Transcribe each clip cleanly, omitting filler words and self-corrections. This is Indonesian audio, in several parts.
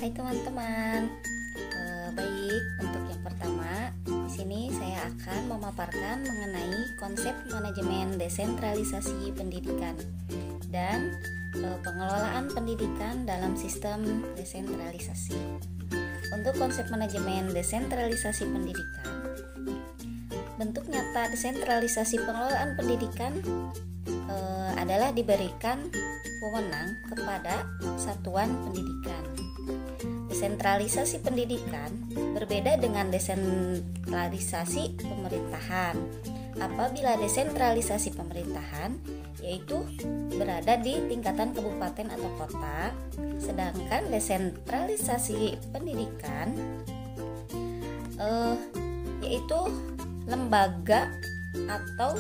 Hai teman-teman. Baik, untuk yang pertama, di sini saya akan memaparkan mengenai konsep manajemen desentralisasi pendidikan dan pengelolaan pendidikan dalam sistem desentralisasi. Untuk konsep manajemen desentralisasi pendidikan, bentuk nyata desentralisasi pengelolaan pendidikan adalah diberikan wewenang kepada satuan pendidikan. Desentralisasi pendidikan berbeda dengan desentralisasi pemerintahan. Apabila desentralisasi pemerintahan yaitu berada di tingkatan kabupaten atau kota, sedangkan desentralisasi pendidikan yaitu lembaga atau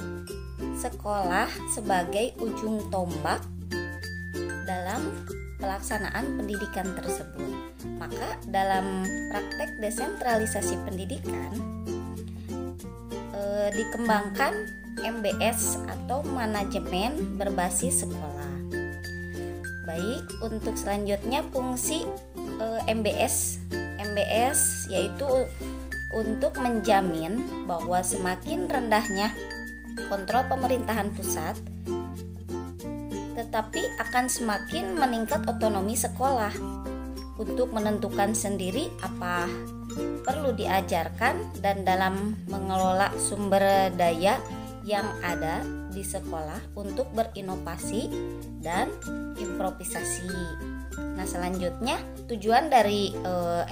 sekolah sebagai ujung tombak dalam pelaksanaan pendidikan tersebut. Maka dalam praktek desentralisasi pendidikan dikembangkan MBS atau manajemen berbasis sekolah. Baik, untuk selanjutnya fungsi MBS yaitu untuk menjamin bahwa semakin rendahnya kontrol pemerintahan pusat, tetapi akan semakin meningkat otonomi sekolah untuk menentukan sendiri apa perlu diajarkan dan dalam mengelola sumber daya yang ada di sekolah untuk berinovasi dan improvisasi. Nah, selanjutnya tujuan dari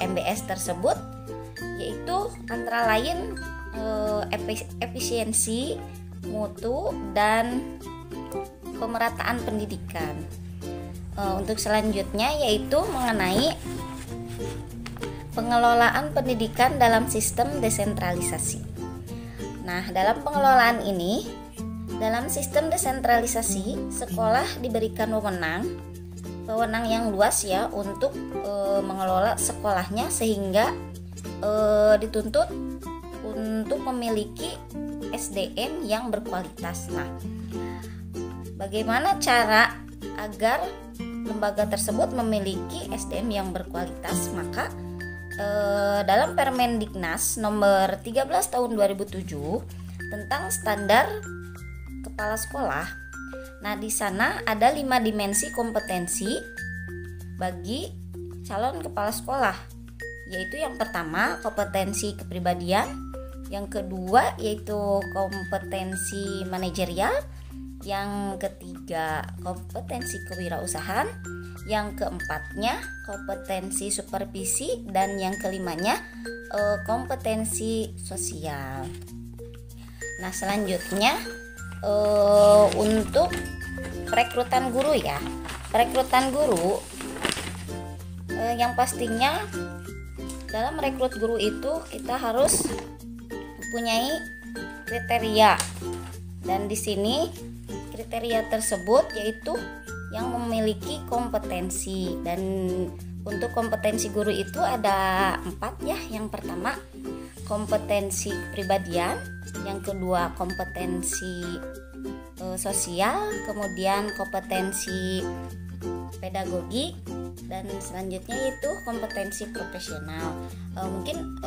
MBS tersebut yaitu antara lain efisiensi, mutu, dan pemerataan pendidikan. Untuk selanjutnya yaitu mengenai pengelolaan pendidikan dalam sistem desentralisasi. Nah, dalam pengelolaan ini, dalam sistem desentralisasi, sekolah diberikan wewenang yang luas ya untuk mengelola sekolahnya sehingga dituntut untuk memiliki SDM yang berkualitas. Nah, bagaimana cara agar lembaga tersebut memiliki SDM yang berkualitas? Maka dalam Permendiknas nomor 13 tahun 2007 tentang standar kepala sekolah. Nah, di sana ada 5 dimensi kompetensi bagi calon kepala sekolah, yaitu yang pertama kompetensi kepribadian, yang kedua yaitu kompetensi manajerial, yang ketiga kompetensi kewirausahaan, yang keempatnya kompetensi supervisi, dan yang kelimanya kompetensi sosial. Nah, selanjutnya untuk perekrutan guru ya. Perekrutan guru yang pastinya dalam merekrut guru itu kita harus mempunyai kriteria, dan di sini kriteria tersebut yaitu yang memiliki kompetensi. Dan untuk kompetensi guru itu ada 4 ya. Yang pertama kompetensi kepribadian, yang kedua kompetensi sosial, kemudian kompetensi pedagogi, dan selanjutnya itu kompetensi profesional. Mungkin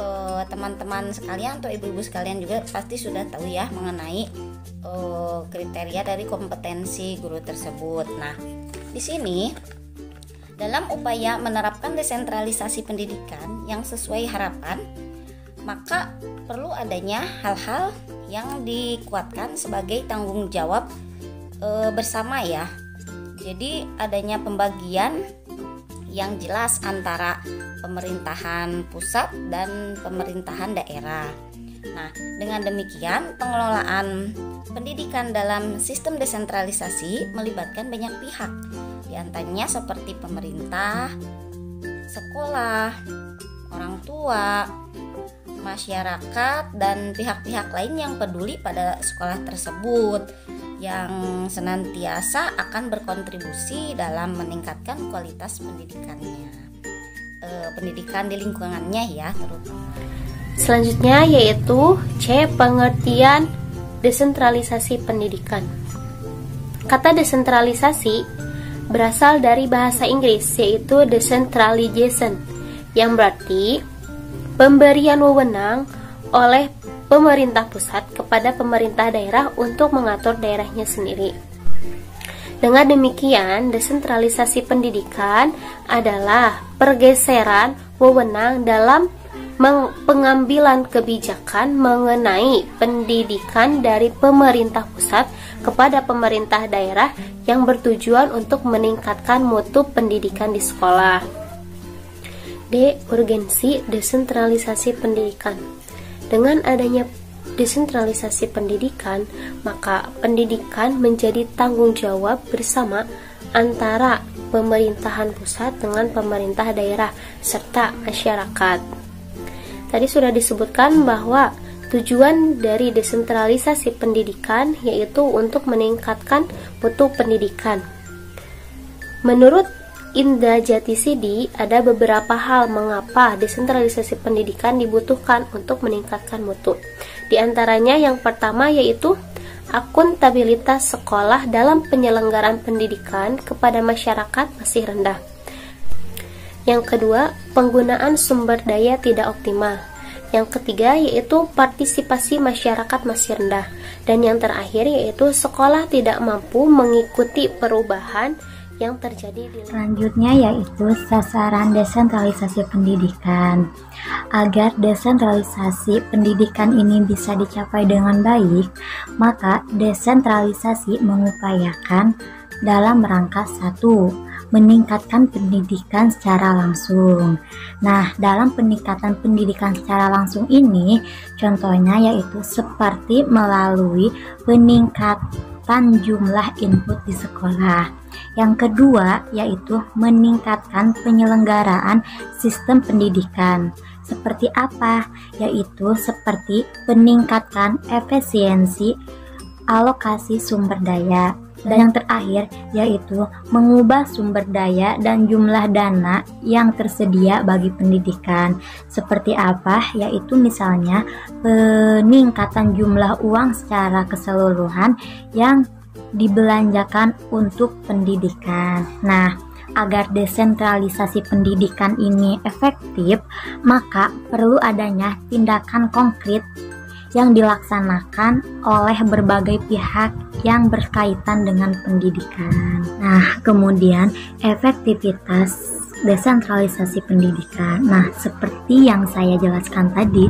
teman-teman sekalian atau ibu-ibu sekalian juga pasti sudah tahu ya mengenai kriteria dari kompetensi guru tersebut. Nah, di sini dalam upaya menerapkan desentralisasi pendidikan yang sesuai harapan, maka perlu adanya hal-hal yang dikuatkan sebagai tanggung jawab bersama ya. Jadi adanya pembagian yang jelas antara pemerintahan pusat dan pemerintahan daerah. Nah, dengan demikian pengelolaan pendidikan dalam sistem desentralisasi melibatkan banyak pihak, di antaranya seperti pemerintah, sekolah, orang tua, masyarakat, dan pihak-pihak lain yang peduli pada sekolah tersebut, yang senantiasa akan berkontribusi dalam meningkatkan kualitas pendidikannya, pendidikan di lingkungannya ya terutama. Selanjutnya yaitu C, pengertian desentralisasi pendidikan. Kata desentralisasi berasal dari bahasa Inggris yaitu decentralization yang berarti pemberian wewenang oleh pemerintah pusat kepada pemerintah daerah untuk mengatur daerahnya sendiri. Dengan demikian, desentralisasi pendidikan adalah pergeseran wewenang dalam pengambilan kebijakan mengenai pendidikan dari pemerintah pusat kepada pemerintah daerah yang bertujuan untuk meningkatkan mutu pendidikan di sekolah. D. Urgensi desentralisasi pendidikan. Dengan adanya desentralisasi pendidikan, maka pendidikan menjadi tanggung jawab bersama antara pemerintahan pusat dengan pemerintah daerah serta masyarakat. Tadi sudah disebutkan bahwa tujuan dari desentralisasi pendidikan yaitu untuk meningkatkan mutu pendidikan. Menurut Indra Jatisidi, ada beberapa hal mengapa desentralisasi pendidikan dibutuhkan untuk meningkatkan mutu. Di antaranya yang pertama yaitu akuntabilitas sekolah dalam penyelenggaraan pendidikan kepada masyarakat masih rendah. Yang kedua, penggunaan sumber daya tidak optimal. Yang ketiga yaitu partisipasi masyarakat masih rendah. Dan yang terakhir yaitu sekolah tidak mampu mengikuti perubahan yang terjadi di selanjutnya yaitu sasaran desentralisasi pendidikan. Agar desentralisasi pendidikan ini bisa dicapai dengan baik, maka desentralisasi mengupayakan dalam rangka 1. Meningkatkan pendidikan secara langsung. Nah, dalam peningkatan pendidikan secara langsung ini, contohnya yaitu seperti melalui peningkatan jumlah input di sekolah. Yang kedua yaitu meningkatkan penyelenggaraan sistem pendidikan. Seperti apa? Yaitu seperti peningkatkan efisiensi alokasi sumber daya. Dan yang terakhir yaitu mengubah sumber daya dan jumlah dana yang tersedia bagi pendidikan. Seperti apa? Yaitu misalnya peningkatan jumlah uang secara keseluruhan yang dibelanjakan untuk pendidikan. Nah, agar desentralisasi pendidikan ini efektif, maka perlu adanya tindakan konkret yang dilaksanakan oleh berbagai pihak yang berkaitan dengan pendidikan. Nah, kemudian efektivitas desentralisasi pendidikan. Nah, seperti yang saya jelaskan tadi,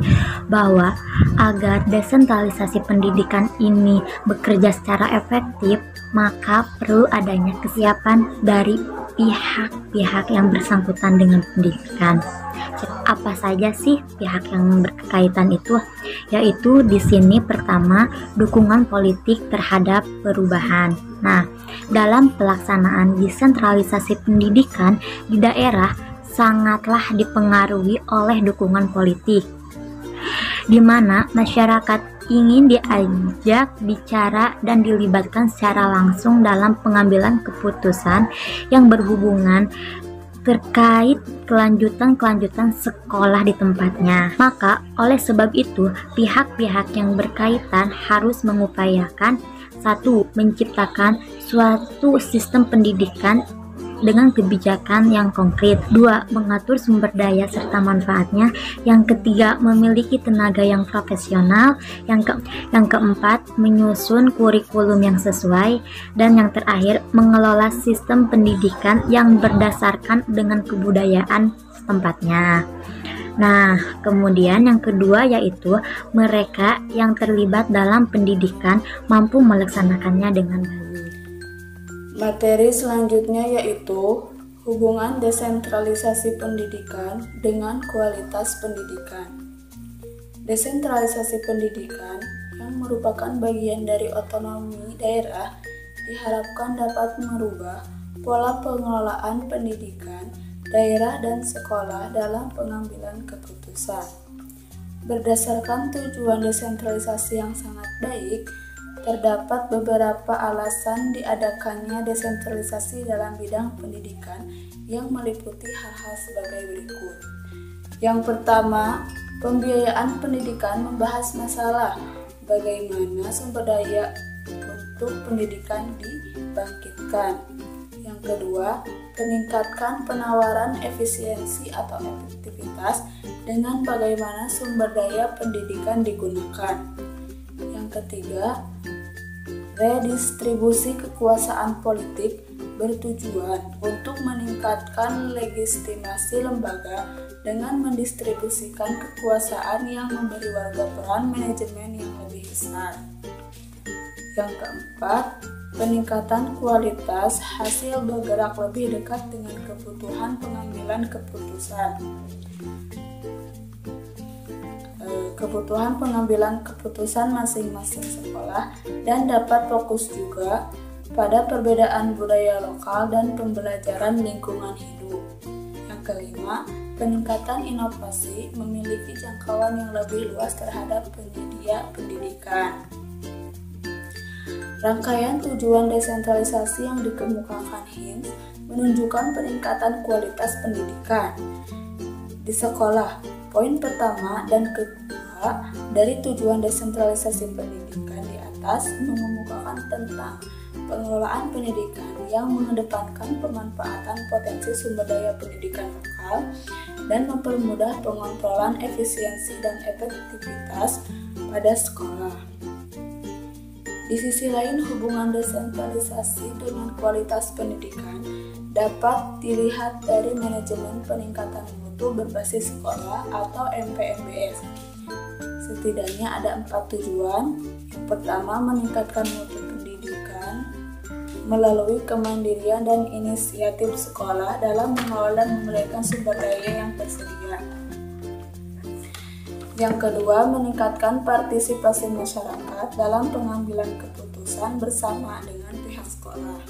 bahwa agar desentralisasi pendidikan ini bekerja secara efektif, maka perlu adanya kesiapan dari pihak-pihak yang bersangkutan dengan pendidikan. Apa saja sih pihak yang berkaitan itu? Yaitu di sini pertama, dukungan politik terhadap perubahan. Nah, dalam pelaksanaan desentralisasi pendidikan di daerah sangatlah dipengaruhi oleh dukungan politik, di mana masyarakat ingin diajak bicara dan dilibatkan secara langsung dalam pengambilan keputusan yang berhubungan terkait kelanjutan sekolah di tempatnya. Maka oleh sebab itu pihak-pihak yang berkaitan harus mengupayakan 1. Menciptakan suatu sistem pendidikan dengan kebijakan yang konkret. 2. Mengatur sumber daya serta manfaatnya. Yang ketiga, memiliki tenaga yang profesional. Yang keempat, menyusun kurikulum yang sesuai. Dan yang terakhir, mengelola sistem pendidikan yang berdasarkan dengan kebudayaan tempatnya. Nah, kemudian yang kedua yaitu mereka yang terlibat dalam pendidikan mampu melaksanakannya dengan baik. Materi selanjutnya yaitu hubungan desentralisasi pendidikan dengan kualitas pendidikan. Desentralisasi pendidikan yang merupakan bagian dari otonomi daerah diharapkan dapat merubah pola pengelolaan pendidikan daerah dan sekolah dalam pengambilan keputusan. Berdasarkan tujuan desentralisasi yang sangat baik, terdapat beberapa alasan diadakannya desentralisasi dalam bidang pendidikan yang meliputi hal-hal sebagai berikut. Yang pertama, pembiayaan pendidikan membahas masalah bagaimana sumber daya untuk pendidikan dibangkitkan. Yang Yang kedua, meningkatkan penawaran efisiensi atau efektivitas dengan bagaimana sumber daya pendidikan digunakan. Yang ketiga, redistribusi kekuasaan politik bertujuan untuk meningkatkan legitimasi lembaga dengan mendistribusikan kekuasaan yang memberi warga peran manajemen yang lebih besar. Yang keempat, peningkatan kualitas hasil bergerak lebih dekat dengan kebutuhan pengambilan keputusan masing-masing sekolah dan dapat fokus juga pada perbedaan budaya lokal dan pembelajaran lingkungan hidup. Yang kelima, peningkatan inovasi memiliki jangkauan yang lebih luas terhadap penyedia pendidikan. Rangkaian tujuan desentralisasi yang dikemukakan Hinz menunjukkan peningkatan kualitas pendidikan di sekolah. Poin pertama dan kedua dari tujuan desentralisasi pendidikan di atas mengemukakan tentang pengelolaan pendidikan yang mengedepankan pemanfaatan potensi sumber daya pendidikan lokal dan mempermudah pengontrolan efisiensi dan efektivitas pada sekolah. Di sisi lain, hubungan desentralisasi dengan kualitas pendidikan dapat dilihat dari manajemen peningkatan mutu berbasis sekolah atau MPMBS. Setidaknya ada 4 tujuan. Yang pertama, meningkatkan mutu pendidikan melalui kemandirian dan inisiatif sekolah dalam mengelola dan menggunakan sumber daya yang tersedia. Yang kedua, meningkatkan partisipasi masyarakat dalam pengambilan keputusan bersama dengan pihak sekolah.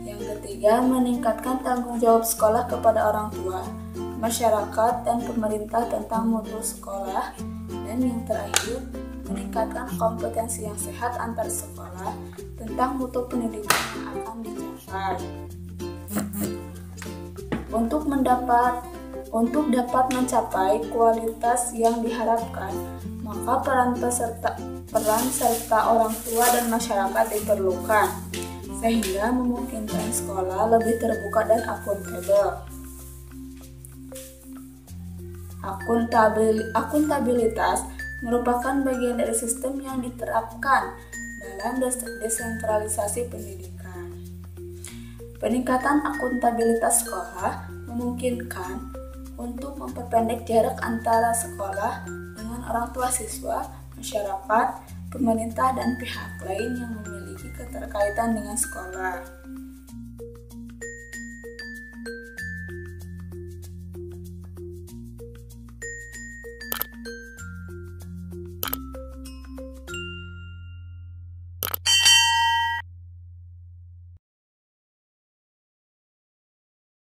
Yang ketiga, meningkatkan tanggung jawab sekolah kepada orang tua, masyarakat, dan pemerintah tentang mutu sekolah. Dan yang terakhir, meningkatkan kompetensi yang sehat antar sekolah tentang mutu pendidikan yang akan dicapai. Untuk dapat mencapai kualitas yang diharapkan, maka peran serta orang tua dan masyarakat diperlukan, sehingga memungkinkan sekolah lebih terbuka dan akuntabel. Akuntabilitas merupakan bagian dari sistem yang diterapkan dalam desentralisasi pendidikan. Peningkatan akuntabilitas sekolah memungkinkan untuk memperpendek jarak antara sekolah dengan orang tua siswa, masyarakat, pemerintah, dan pihak lain yang memiliki keterkaitan dengan sekolah.